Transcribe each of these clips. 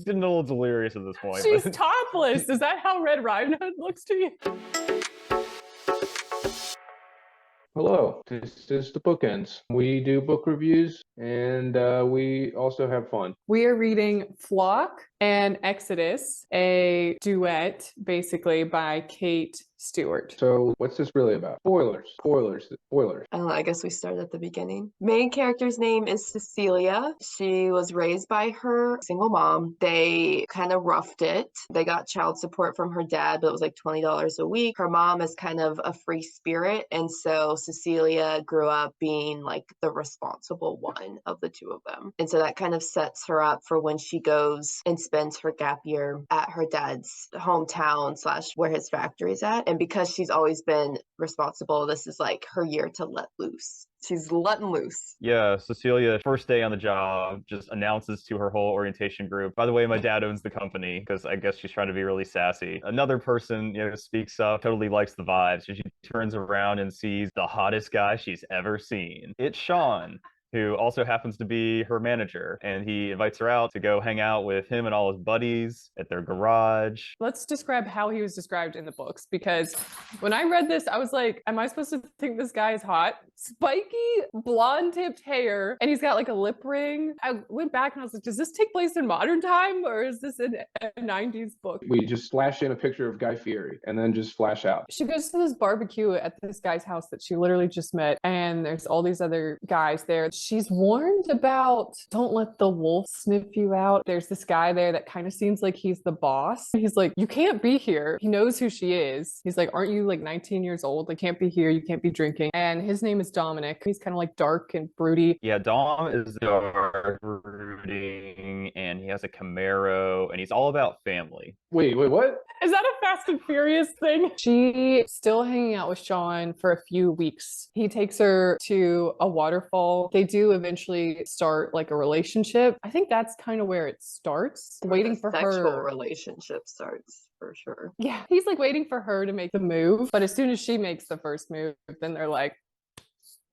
getting a little delirious at this point. She's topless. Is that how Red Ravenhood looks to you? Hello, this is the Bookends. We do book reviews and we also have fun. We are reading Flock and Exodus, a duet basically by Kate Stewart. So what's this really about? Spoilers. I guess we start at the beginning. Main character's name is Cecilia. She was raised by her single mom. They kind of roughed it. They got child support from her dad, but it was like $20 a week. Her mom is kind of a free spirit, and so Cecilia grew up being like the responsible one of the two of them. And so that kind of sets her up for when she goes and spends her gap year at her dad's hometown / where his factory's at. And because she's always been responsible, this is like her year to let loose. She's letting loose. Yeah, Cecilia, first day on the job, just announces to her whole orientation group, by the way, my dad owns the company, because I guess she's trying to be really sassy. Another person, speaks up, totally likes the vibes. So she turns around and sees the hottest guy she's ever seen. It's Sean, who also happens to be her manager. And he invites her out to go hang out with him and all his buddies at their garage. Let's describe how he was described in the books, because when I read this, I was like, am I supposed to think this guy is hot? Spiky, blonde-tipped hair, and he's got like a lip ring. I went back and I was like, does this take place in modern time, or is this a 90s book? We just flash in a picture of Guy Fieri and then just flash out. She goes to this barbecue at this guy's house that she literally just met, and there's all these other guys there. She's warned about don't let the wolf sniff you out. There's this guy there that kind of seems like he's the boss. He's like, you can't be here. He knows who she is. He's like, aren't you like 19 years old? I can't be here. You can't be drinking. And his name is Dominic. He's kind of like dark and broody. Yeah, Dom is dark, brooding, and he has a Camaro, and he's all about family. Wait, what? Is that a Fast and Furious thing? She's still hanging out with Sean for a few weeks. He takes her to a waterfall. They do eventually start like a relationship. I think that's kind of where it starts. Waiting for her. Sexual relationship starts. For sure. Yeah, he's like waiting for her to make the move. But as soon as she makes the first move, then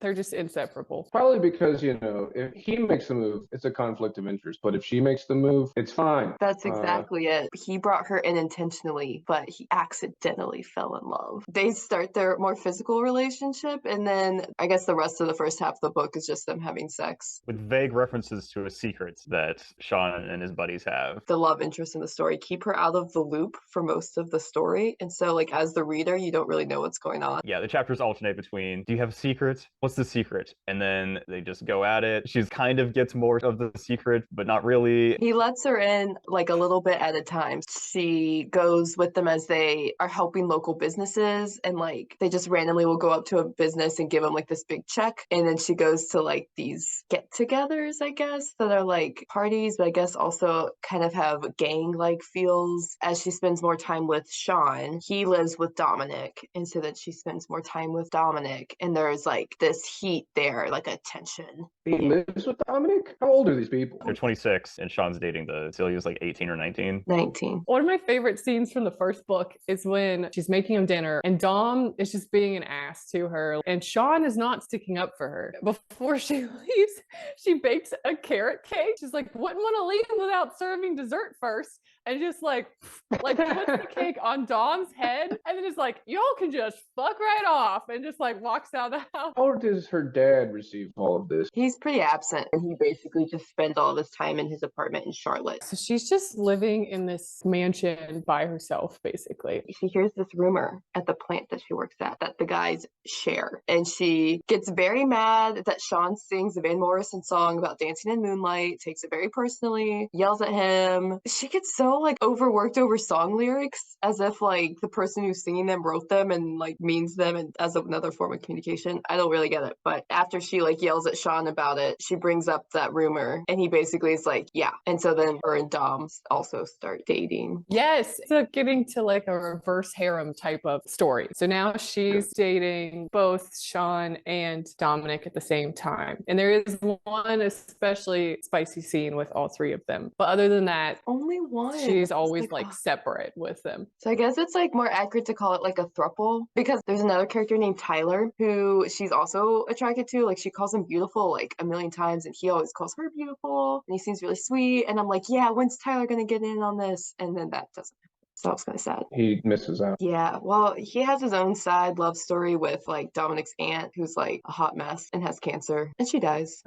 they're just inseparable. Probably because, if he makes the move, it's a conflict of interest. But if she makes the move, it's fine. That's exactly it. He brought her in intentionally, but he accidentally fell in love. They start their more physical relationship, and then I guess the rest of the first half of the book is just them having sex. With vague references to a secret that Sean and his buddies have. The love interest in the story keep her out of the loop for most of the story. And so, like, as the reader, you don't really know what's going on. Yeah, the chapters alternate between, do you have a secret? What's the secret? And then they just go at it. She kind of gets more of the secret, but not really. He lets her in like a little bit at a time. She goes with them as they are helping local businesses, and like they just randomly will go up to a business and give them like this big check. And then she goes to like these get-togethers, I guess, that are like parties, but I guess also kind of have gang-like feels as she spends more time with Sean. He lives with Dominic, and so that she spends more time with Dominic, and there's like this heat there, like a tension. He lives with Dominic? How old are these people? They're 26, and Sean's dating Celia's like 18 or 19. 19. One of my favorite scenes from the first book is when she's making him dinner, and Dom is just being an ass to her, and Sean is not sticking up for her. Before she leaves, she bakes a carrot cake. She's like, wouldn't want to leave without serving dessert first. And just like puts the cake on Dom's head, and then just like, y'all can just fuck right off, and just like walks out of the house. How does her dad receive all of this? He's pretty absent, and he basically just spends all of his time in his apartment in Charlotte. So she's just living in this mansion by herself, basically. She hears this rumor at the plant that she works at that the guys share, and she gets very mad that Sean sings a Van Morrison song about dancing in moonlight, takes it very personally, yells at him. She gets so like overworked over song lyrics as if like the person who's singing them wrote them and like means them and as another form of communication. I don't really get it. But after she like yells at Sean about it, she brings up that rumor, and he basically is like, yeah. And so then her and Dom also start dating. Yes, it's getting to like a reverse harem type of story. So now she's dating both Sean and Dominic at the same time. And there is one especially spicy scene with all three of them. But other than that, only one. She's always like separate with them. So I guess it's like more accurate to call it like a throuple, because there's another character named Tyler who she's also so attracted to. Like she calls him beautiful like a million times, and he always calls her beautiful, and he seems really sweet. And I'm like, yeah, when's Tyler gonna get in on this? And then that doesn't happen. So I was kind of sad. He misses out. Yeah, well, he has his own side love story with like Dominic's aunt, who's like a hot mess and has cancer, and she dies.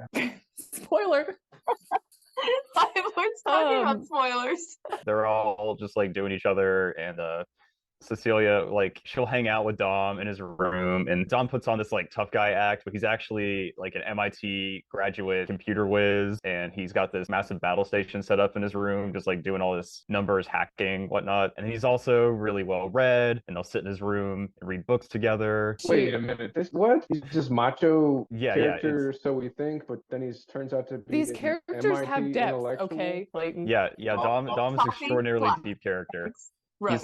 Spoiler. We're talking about spoilers. They're all just like doing each other, and Cecilia, like, she'll hang out with Dom in his room, and Dom puts on this like tough guy act, but he's actually like an MIT graduate computer whiz, and he's got this massive battle station set up in his room, just like doing all this numbers hacking, whatnot. And he's also really well read, and they'll sit in his room and read books together. Wait a minute. This what? He's just macho Yeah, character, so we think, but then he turns out to be These an characters MIT have depth, intellectual? okay, Clayton? Yeah, Dom is an Talking extraordinarily flat. deep character. Right.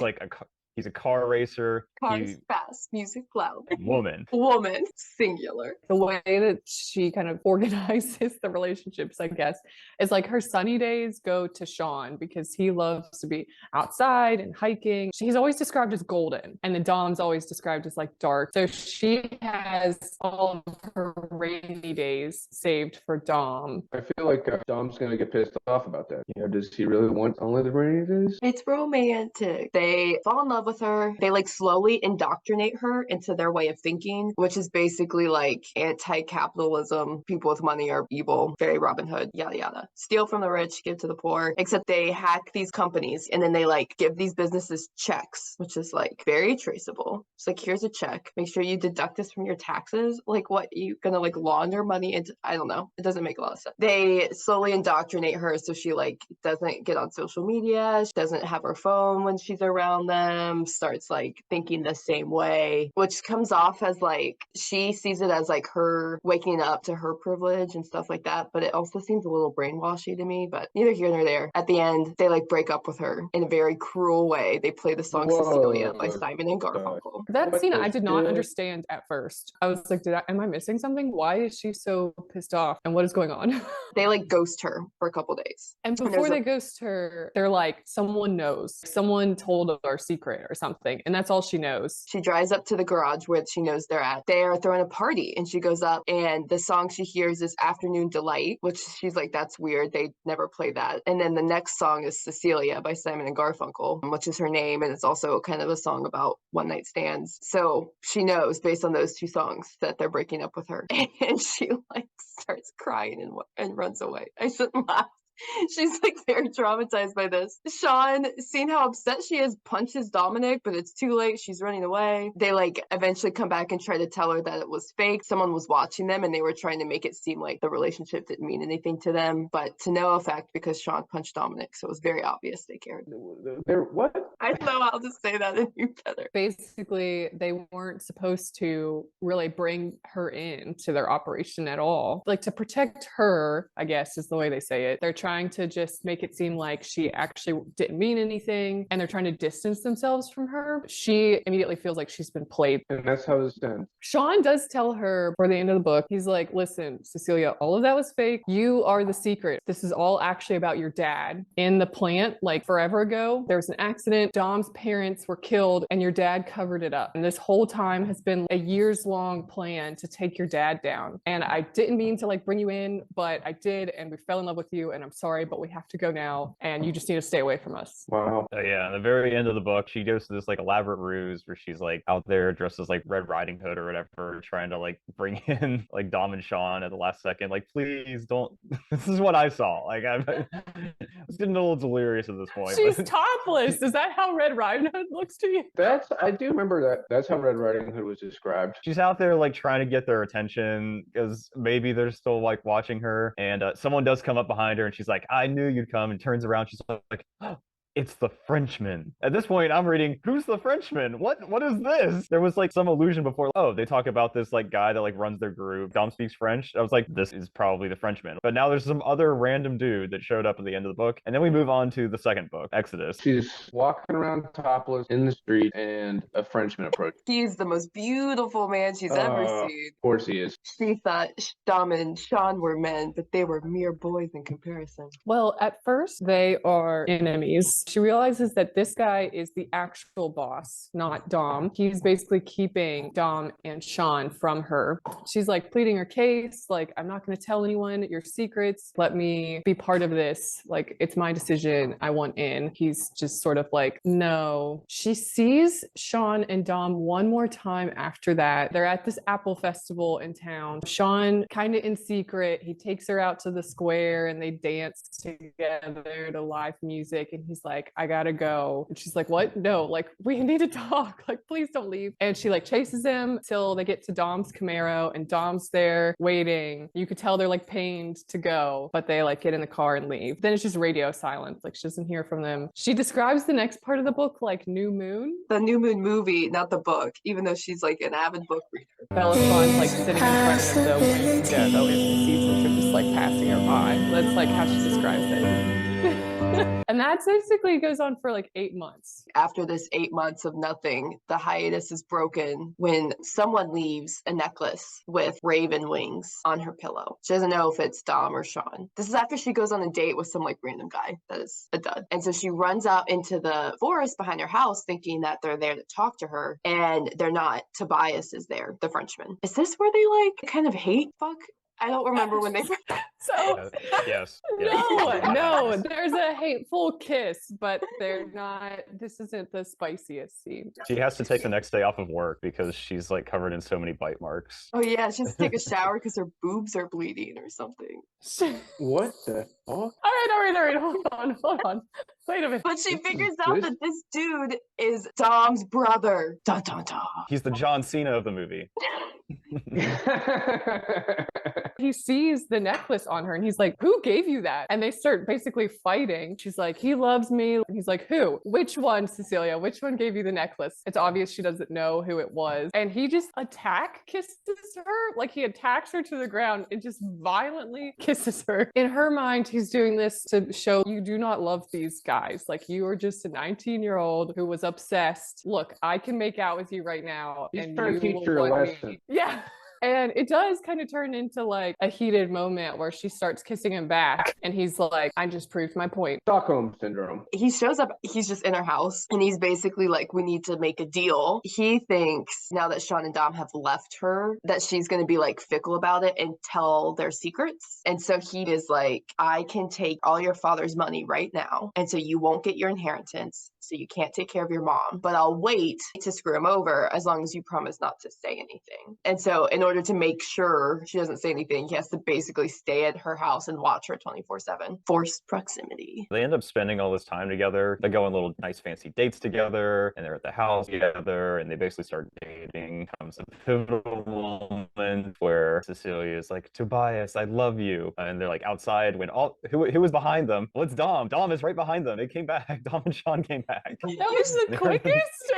He's a car racer. Cars fast, music loud. Woman. Woman, singular. The way that she kind of organizes the relationships, I guess, is like her sunny days go to Sean because he loves to be outside and hiking. He's always described as golden, and then Dom's always described as like dark. So she has all of her rainy days saved for Dom. I feel like Dom's gonna get pissed off about that. You know, does he really want only the rainy days? It's romantic. They fall in love with her. They like slowly indoctrinate her into their way of thinking, which is basically like anti-capitalism. People with money are evil. Very Robin Hood, yada yada. Steal from the rich, give to the poor. Except they hack these companies and then they like give these businesses checks, which is like very traceable. It's like, here's a check. Make sure you deduct this from your taxes. Like, what, you gonna like launder money into? I don't know. It doesn't make a lot of sense. They slowly indoctrinate her so she like doesn't get on social media. She doesn't have her phone when she's around them. Starts like thinking the same way, which comes off as like she sees it as like her waking up to her privilege and stuff like that. But it also seems a little brainwashy to me. But neither here nor there. At the end, they like break up with her in a very cruel way. They play the song Cecilia by Simon and Garfunkel. That scene I did not understand at first. I was like, am I missing something? Why is she so pissed off? And what is going on? They like ghost her for a couple days. And before they ghost her, they're like, someone knows. Someone told our secret or something. And that's all she knows. She drives up to the garage where she knows they're at. They are throwing a party and she goes up and the song she hears is Afternoon Delight, which she's like, that's weird. They never play that. And then the next song is Cecilia by Simon and Garfunkel, which is her name. And it's also kind of a song about one night stands. So she knows based on those two songs that they're breaking up with her. And she like starts crying and runs away. I shouldn't laugh. She's like very traumatized by this. Sean, seeing how upset she is, punches Dominic, but it's too late. She's running away. They like eventually come back and try to tell her that it was fake. Someone was watching them and they were trying to make it seem like the relationship didn't mean anything to them, but to no effect because Sean punched Dominic. So it was very obvious they cared. What? I don't know how to say that any better. Basically, they weren't supposed to really bring her in to their operation at all. Like to protect her, I guess is the way they say it. They're trying to just make it seem like she actually didn't mean anything and they're trying to distance themselves from her. She immediately feels like she's been played. And that's how this ends. Sean does tell her for the end of the book, he's like, listen, Cecilia, all of that was fake. You are the secret. This is all actually about your dad. In the plant, like forever ago, there was an accident. Dom's parents were killed and your dad covered it up. And this whole time has been a years-long plan to take your dad down. And I didn't mean to like bring you in, but I did. And we fell in love with you. And I'm sorry, but we have to go now. And you just need to stay away from us. Wow. Yeah, at the very end of the book, she goes to this like elaborate ruse where she's like out there dressed as like Red Riding Hood or whatever, trying to like bring in like Dom and Sean at the last second. Like, please don't. This is what I saw. Like, I was getting a little delirious at this point. She's topless. Is that how Red Riding Hood looks to you? I do remember that. That's how Red Riding Hood was described. She's out there like trying to get their attention because maybe they're still like watching her, and someone does come up behind her and she's like, I knew you'd come, and turns around, she's like, oh, it's the Frenchman. At this point, I'm reading, who's the Frenchman? What is this? There was like some illusion before. Oh, they talk about this like guy that like runs their group. Dom speaks French. I was like, this is probably the Frenchman. But now there's some other random dude that showed up at the end of the book. And then we move on to the second book, Exodus. She's walking around topless in the street and a Frenchman approaches. He's the most beautiful man she's ever seen. Of course he is. She thought Dom and Sean were men, but they were mere boys in comparison. Well, at first they are enemies. She realizes that this guy is the actual boss, not Dom. He's basically keeping Dom and Sean from her. She's like pleading her case, like, I'm not going to tell anyone your secrets. Let me be part of this. Like, it's my decision. I want in. He's just sort of like, no. She sees Sean and Dom one more time after that. They're at this apple festival in town. Sean, kind of in secret, he takes her out to the square and they dance together to live music. And he's like, I gotta go. And she's like, what? No, like, we need to talk. Like, please don't leave. And she like chases him till they get to Dom's Camaro, and Dom's there waiting. You could tell they're like pained to go, but they like get in the car and leave. Then it's just radio silence. Like, she doesn't hear from them. She describes the next part of the book like New Moon. The New Moon movie, not the book, even though she's like an avid book reader. Bella Swan's like sitting in front of the window and the seasons are just like passing her by. That's like how she describes it. And that basically goes on for like 8 months. After this 8 months of nothing, the hiatus is broken when someone leaves a necklace with raven wings on her pillow. She doesn't know if it's Dom or Sean. This is after she goes on a date with some like random guy that is a dud. And so she runs out into the forest behind her house thinking that they're there to talk to her, and they're not. Tobias is there, the Frenchman. Is this where they like kind of hate fuck? I don't remember when they So yes. no, there's a hateful kiss, but they're not. This isn't the spiciest scene. She has to take the next day off of work because she's like covered in so many bite marks. Oh yeah, she has to take a shower because her boobs are bleeding or something. What the fuck? All right. Hold on. Wait a minute. But she figures out that this dude is Dom's brother. Dun, dun, dun. He's the John Cena of the movie. He sees the necklace on her and he's like, who gave you that? And they start basically fighting. She's like, he loves me. And he's like, who? Which one, Cecilia? Which one gave you the necklace? It's obvious she doesn't know who it was. And he just kisses her. Like, he attacks her to the ground and just violently kisses her. In her mind, he's doing this to show you do not love these guys. Like, you are just a 19-year-old who was obsessed. Look, I can make out with you right now. He's and trying you to teach will her a want me. lesson. Yeah. And it does kind of turn into like a heated moment where she starts kissing him back. And he's like, I just proved my point. Stockholm syndrome. He shows up, he's just in her house, and he's basically like, we need to make a deal. He thinks now that Sean and Dom have left her, that she's going to be like fickle about it and tell their secrets. And so he is like, I can take all your father's money right now. And so you won't get your inheritance. So you can't take care of your mom, but I'll wait to screw him over as long as you promise not to say anything. And so in order to make sure she doesn't say anything, he has to basically stay at her house and watch her 24/7. Forced proximity. They end up spending all this time together. They go on little nice fancy dates together, and they're at the house together, and they basically start dating. Comes a pivotal moment where Cecilia is like, Tobias, I love you. And they're like outside when who was behind them? Well, it's Dom. Dom is right behind them. It came back. Dom and Sean came back. That was the quickest.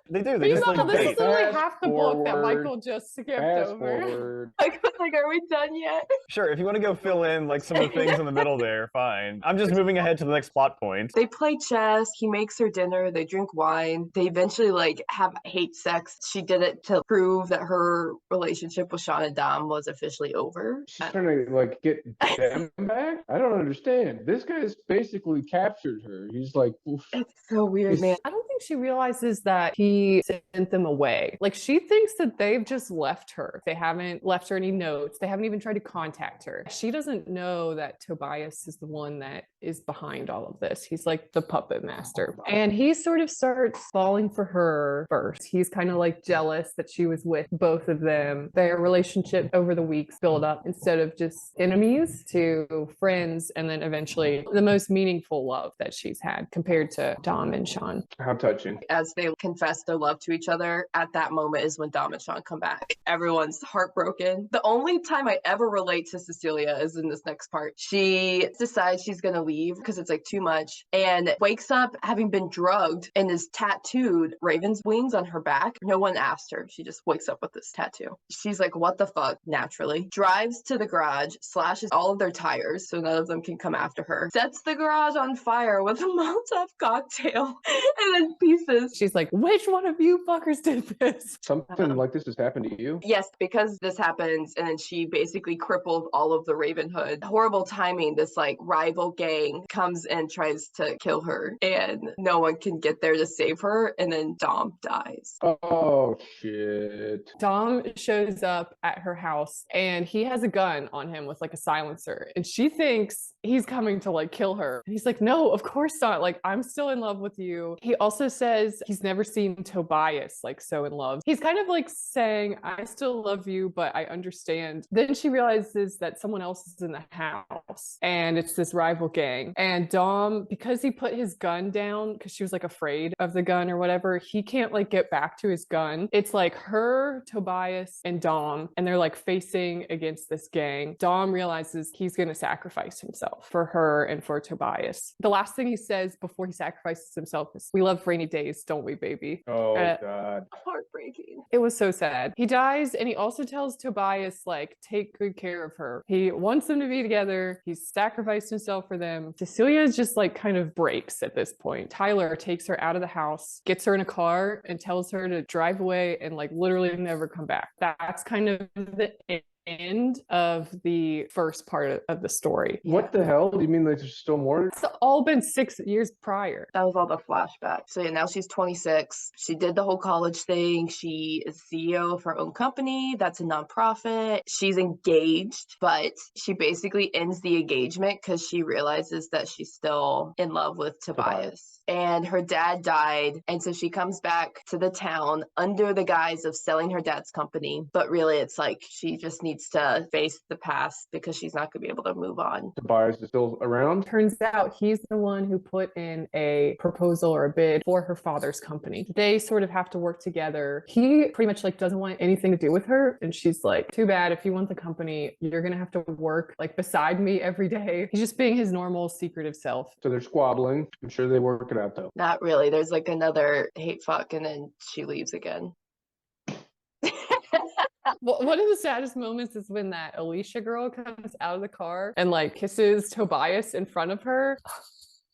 They do. They just like this date. is literally half the book that forward. Michael just skipped Fast over. forward. I was like, are we done yet? Sure, if you want to go fill in like some of the things in the middle there, fine. I'm just moving ahead to the next plot point. They play chess. He makes her dinner. They drink wine. They eventually like have hate sex. She did it to prove that her relationship with Sean and Dom was officially over. She's trying to like get them back. I don't understand. This guy's basically captured her. He's like, oof. It's so weird, man. I don't think she realizes that he sent them away. Like, she thinks that they've just left her. They haven't left her any notes. They haven't even tried to contact her. She doesn't know that Tobias is the one that is behind all of this. He's like the puppet master. And he sort of starts falling for her first. He's kind of like jealous that she was with both of them. Their relationship over the weeks build up instead of just enemies to friends, and then eventually the most meaningful love that she's had compared to Dom and Sean. How touching. As they confess their love to each other, at that moment is when Dom and Sean come back. Everyone's heartbroken. The only time I ever relate to Cecilia is in this next part. She decides she's gonna leave because it's like too much, and wakes up having been drugged and is tattooed raven's wings on her back. No one asked her. She just wakes up with this tattoo. She's like, what the fuck? Naturally. Drives to the garage, slashes all of their tires so none of them can come after her. Sets the garage on fire with a Molotov cocktail and then pieces. She's like, which one of you fuckers did this? Something like this has happened to you? Yes, because this happens, and then she basically cripples all of the Ravenhood. Horrible timing. This like rival gang comes and tries to kill her, and no one can get there to save her, and then Dom dies. Oh, shit. Dom shows up at her house and he has a gun on him with like a silencer, and she thinks he's coming to like kill her. And he's like, no, of course not. Like, I'm still in love with you. He also says he's never seen Tobias like so in love. He's kind of like saying, I still love you, but I understand. Then she realizes that someone else is in the house and it's this rival gang. And Dom, because he put his gun down because she was like afraid of the gun or whatever, he can't like get back to his gun. It's like her, Tobias, and Dom, and they're like facing against this gang. Dom realizes he's going to sacrifice himself for her and for Tobias. The last thing he says before he sacrifices himself is, we love rainy days, don't we, baby? Oh, God. Heartbreaking. It was so sad. He dies, and he also tells Tobias, like, take good care of her. He wants them to be together. He's sacrificed himself for them. Cecilia just like kind of breaks at this point. Tyler takes her out of the house, gets her in a car, and tells her to drive away and like literally never come back. That's kind of the end of the first part of the story. What the hell? Do you mean like there's still more? It's all been 6 years prior. That was all the flashback. So yeah, now she's 26. She did the whole college thing. She is CEO of her own company. That's a nonprofit. She's engaged, but she basically ends the engagement because she realizes that she's still in love with Tobias. And her dad died. And so she comes back to the town under the guise of selling her dad's company. But really, it's like she just needs to face the past because she's not going to be able to move on. Tobias is still around? Turns out he's the one who put in a proposal or a bid for her father's company. They sort of have to work together. He pretty much like doesn't want anything to do with her. And she's like, too bad. If you want the company, you're going to have to work like beside me every day. He's just being his normal secretive self. So they're squabbling. I'm sure they work it out, though. Not really. There's like another hate fuck, and then she leaves again. Well, one of the saddest moments is when that Alicia girl comes out of the car and like kisses Tobias in front of her.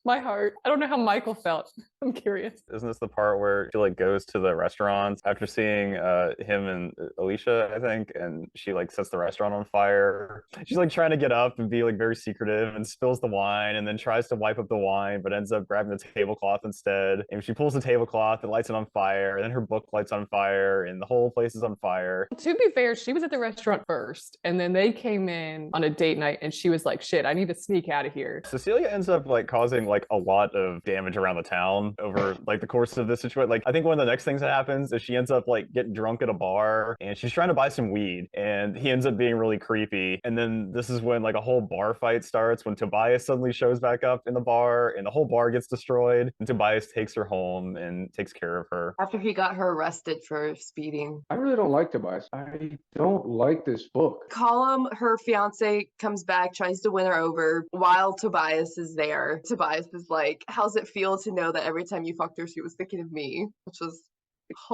My heart. I don't know how Michael felt. I'm curious. Isn't this the part where she like goes to the restaurant after seeing him and Alicia, I think, and she like sets the restaurant on fire? She's like trying to get up and be like very secretive and spills the wine and then tries to wipe up the wine, but ends up grabbing the tablecloth instead. And she pulls the tablecloth and lights it on fire, and then her book lights on fire, and the whole place is on fire. To be fair, she was at the restaurant first, and then they came in on a date night, and she was like, shit, I need to sneak out of here. Cecilia ends up like causing like a lot of damage around the town over like the course of this situation. Like, I think one of the next things that happens is she ends up like getting drunk at a bar, and she's trying to buy some weed, and he ends up being really creepy. And then this is when like a whole bar fight starts, when Tobias suddenly shows back up in the bar, and the whole bar gets destroyed, and Tobias takes her home and takes care of her. After he got her arrested for speeding. I really don't like Tobias. I don't like this book. Colum, her fiance, comes back, tries to win her over while Tobias is there. Tobias is like, how's it feel to know that every time you fucked her, she was thinking of me? Which was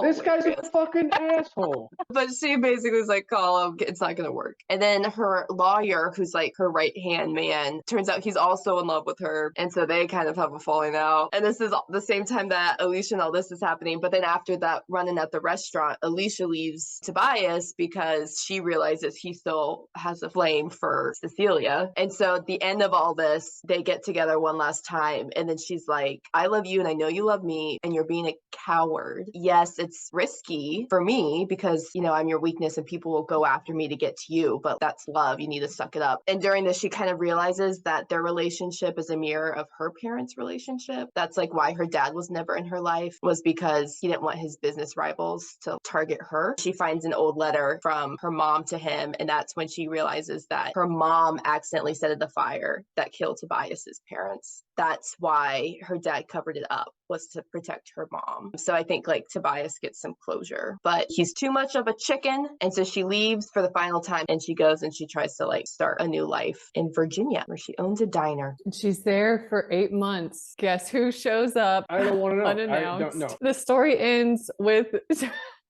This guy's a hilarious. fucking asshole. But she basically was like, Colum, it's not going to work. And then her lawyer, who's like her right-hand man, turns out he's also in love with her. And so they kind of have a falling out. And this is the same time that Alicia and all this is happening. But then after that run-in at the restaurant, Alicia leaves Tobias because she realizes he still has a flame for Cecilia. And so at the end of all this, they get together one last time. And then she's like, I love you and I know you love me, and you're being a coward. Yes, it's risky for me because, you know, I'm your weakness and people will go after me to get to you, but that's love. You need to suck it up. And during this, she kind of realizes that their relationship is a mirror of her parents' relationship. That's like why her dad was never in her life, was because he didn't want his business rivals to target her. She finds an old letter from her mom to him, and that's when she realizes that her mom accidentally set the fire that killed Tobias's parents. That's why her dad covered it up, was to protect her mom. So I think like Tobias gets some closure, but he's too much of a chicken. And so she leaves for the final time, and she goes and she tries to like start a new life in Virginia where she owns a diner. And she's there for 8 months. Guess who shows up? I don't want to know. Unannounced. I don't know. The story ends with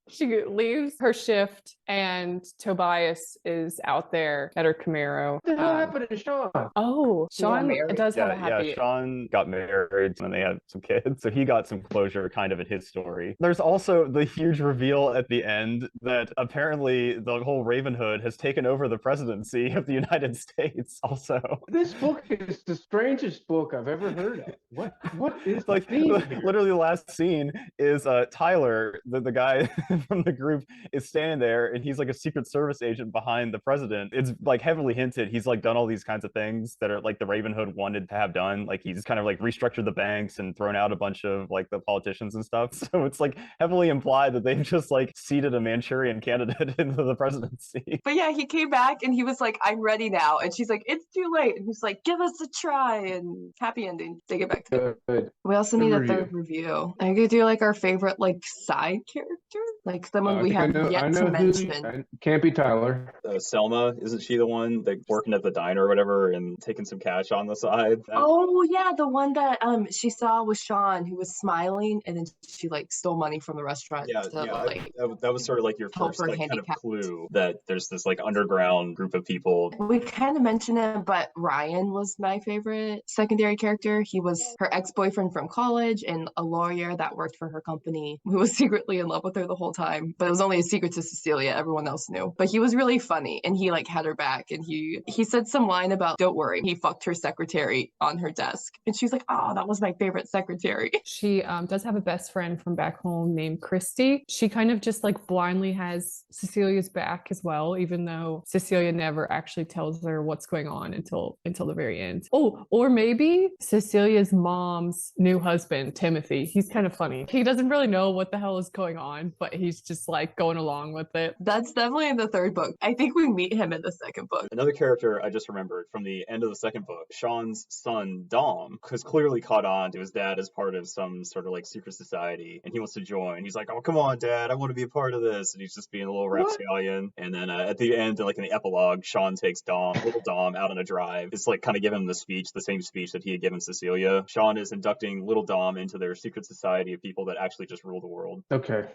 She leaves her shift and Tobias is out there at her Camaro. What the hell happened to Sean? Oh, He got Sean married. does have a Yeah, happy Sean got married and they had some kids, so he got some closure kind of in his story. There's also the huge reveal at the end that apparently the whole Ravenhood has taken over the presidency of the United States also. This book is the strangest book I've ever heard of. What is the Like theme here? literally the last scene is Tyler, the guy from the group, is standing there and he's like a Secret Service agent behind the president. It's like heavily hinted he's like done all these kinds of things that are like the Ravenhood wanted to have done. Like he's kind of like restructured the banks and thrown out a bunch of like the politicians and stuff. So it's like heavily implied that they've just like seated a Manchurian candidate into the presidency. But yeah, he came back and he was like, I'm ready now. And she's like, it's too late. And he's like, give us a try. And happy ending. They get back to it. Good. We also Good need a review. third review. I could do like our favorite like side character, like someone we have yet to mention. Can't be Tyler. Selma, isn't she the one that working at the diner or whatever and taking some cash on the side? Oh yeah, the one that she saw was Sean, who was smiling, and then she like stole money from the restaurant. Yeah, to, yeah. like, That was sort of like your help first her like kind of handicap. clue that there's this like underground group of people. We kind of mentioned it, but Ryan was my favorite secondary character. He was her ex-boyfriend from college and a lawyer that worked for her company who was secretly in love with her the whole time. But it was only a secret to Cecilia. Everyone else knew. But he was really funny and he like had her back and he said some line about, don't worry, he fucked her secretary on her desk. And she's like, oh, that was my favorite secretary. She does have a best friend from back home named Christy. She kind of just like blindly has Cecilia's back as well, even though Cecilia never actually tells her what's going on until the very end. Oh, or maybe Cecilia's mom's new husband, Timothy. He's kind of funny. He doesn't really know what the hell is going on, but he's just like going along with it. That's definitely in the third book. I think we meet him in the second book. Another character I just remembered from the end of the second book, Sean's son, Dom, has clearly caught on to his dad as part of some sort of like secret society, and he wants to join. He's like, oh, come on, Dad, I want to be a part of this. And he's just being a little rapscallion. And then at the end, like in the epilogue, Sean takes little Dom out on a drive. It's like kind of giving him the same speech that he had given Cecilia. Sean is inducting little Dom into their secret society of people that actually just rule the world. Okay.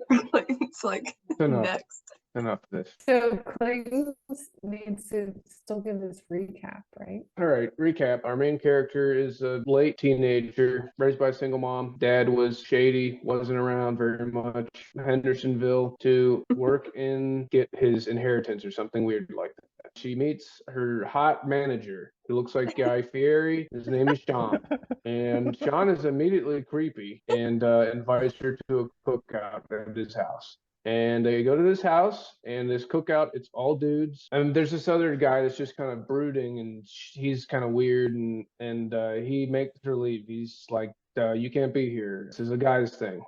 It's like, next. Enough of this. So Clayton needs to still give his recap, right? All right, recap. Our main character is a late teenager, raised by a single mom. Dad was shady, wasn't around very much. Hendersonville to work and get his inheritance or something weird like that. She meets her hot manager, who looks like Guy Fieri. His name is Sean. And Sean is immediately creepy and invites her to a cookout at his house. And they go to this house, and this cookout, it's all dudes. And there's this other guy that's just kind of brooding, and he's kind of weird, and he makes her leave. He's like, you can't be here. This is a guy's thing.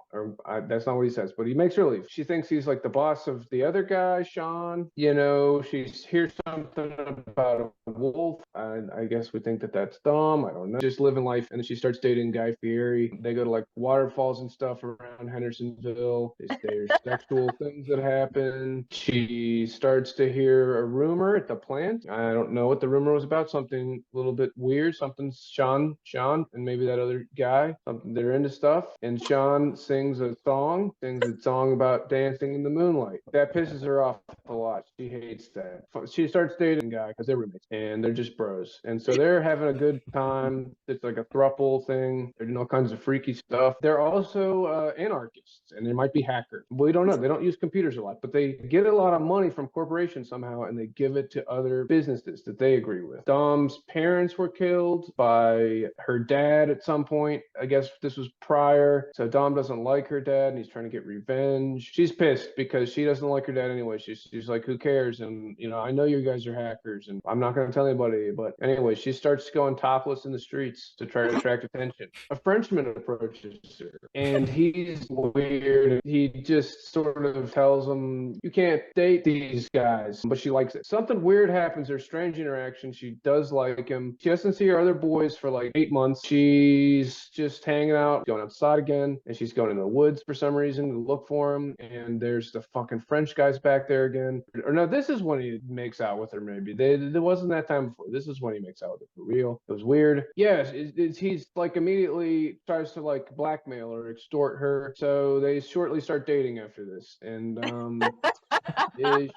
That's not what he says, but he makes her leave. She thinks he's like the boss of the other guy, Sean. You know, she hears something about a wolf. And I guess we think that that's Dom. I don't know. Just living life. And then she starts dating Guy Fieri. They go to like waterfalls and stuff around Hendersonville. There's sexual things that happen. She starts to hear a rumor at the plant. I don't know what the rumor was about. Something a little bit weird. Something's Sean, and maybe that other guy. They're into stuff, and Sean sings a song about dancing in the moonlight. That pisses her off a lot. She hates that. She starts dating a guy because they're roommates, and they're just bros. And so they're having a good time. It's like a throuple thing. They're doing all kinds of freaky stuff. They're also anarchists, and they might be hackers. We don't know. They don't use computers a lot, but they get a lot of money from corporations somehow, and they give it to other businesses that they agree with. Dom's parents were killed by her dad at some point. I guess this was prior. So Dom doesn't like her dad and he's trying to get revenge. She's pissed because she doesn't like her dad anyway. She's like, who cares? And, you know, I know you guys are hackers and I'm not going to tell anybody. But anyway, she starts going topless in the streets to try to attract attention. A Frenchman approaches her and he's weird. He just sort of tells him, you can't date these guys. But she likes it. Something weird happens. There's strange interaction. She does like him. She doesn't see her other boys for like 8 months. She's just just hanging out, going outside again, and she's going in the woods for some reason to look for him. And there's the fucking French guys back there again. Or no, this is when he makes out with her. Maybe there wasn't that time before. This is when he makes out with her for real. It was weird. Yes, he's like immediately tries to like blackmail or extort her. So they shortly start dating after this, and she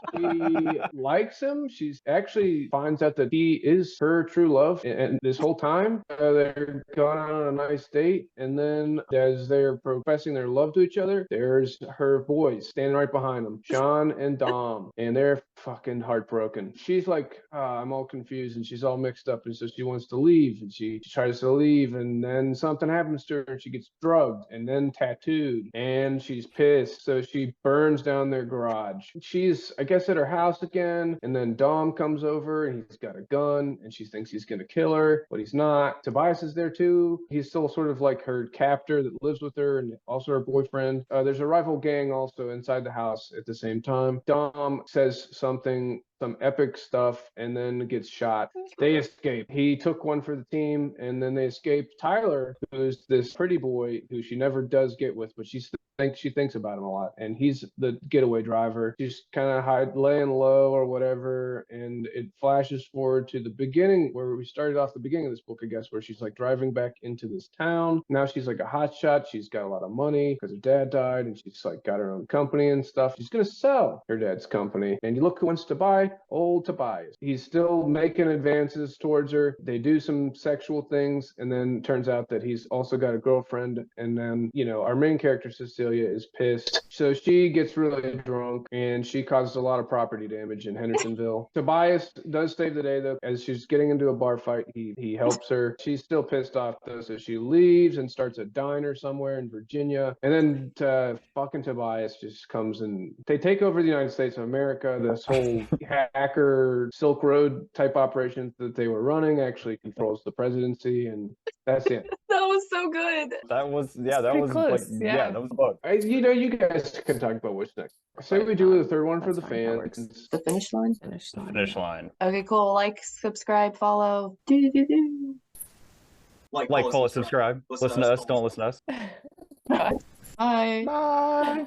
likes him. She actually finds out that he is her true love, and this whole time they're going on a nice date, and then as they're professing their love to each other, there's her boys standing right behind them, Sean and Dom, and they're fucking heartbroken. She's like, I'm all confused, and she's all mixed up, and so she wants to leave, and she tries to leave, and then something happens to her, and she gets drugged and then tattooed, and she's pissed, so she burns down their garage. She's, I guess, at her house again, and then Dom comes over, and he's got a gun, and she thinks he's gonna kill her, but he's not. Tobias is there too. He's still sort of like her captor that lives with her, and also her boyfriend. There's a rival gang also inside the house at the same time. Dom says some epic stuff, and then gets shot. They escape. He took one for the team, and then they escape. Tyler, who's this pretty boy who she never does get with, but she thinks about him a lot, and he's the getaway driver. She's kind of laying low or whatever, and it flashes forward to the beginning where we started off the beginning of this book, I guess, where she's like driving back into this town. Now she's like a hotshot. She's got a lot of money because her dad died, and she's like got her own company and stuff. She's gonna sell her dad's company, and you look who wants to buy. Old Tobias. He's still making advances towards her. They do some sexual things, and then turns out that he's also got a girlfriend. And then, our main character, Cecilia, is pissed. So she gets really drunk, and she causes a lot of property damage in Hendersonville. Tobias does save the day, though. As she's getting into a bar fight, he helps her. She's still pissed off, though, so she leaves and starts a diner somewhere in Virginia. And then fucking Tobias just comes and they take over the United States of America. This whole hacker Silk Road type operations that they were running actually controls the presidency, and that's it. That was so good. That was close, yeah. that was the book. You guys can talk about what's next. I say we do the third one for That's the fine, that fans. works. The finish line. Finish line. Okay, cool. Like, subscribe, follow. Do-do-do-do. Like, Follow, subscribe. Listen to us. Don't listen to us. Bye. Bye.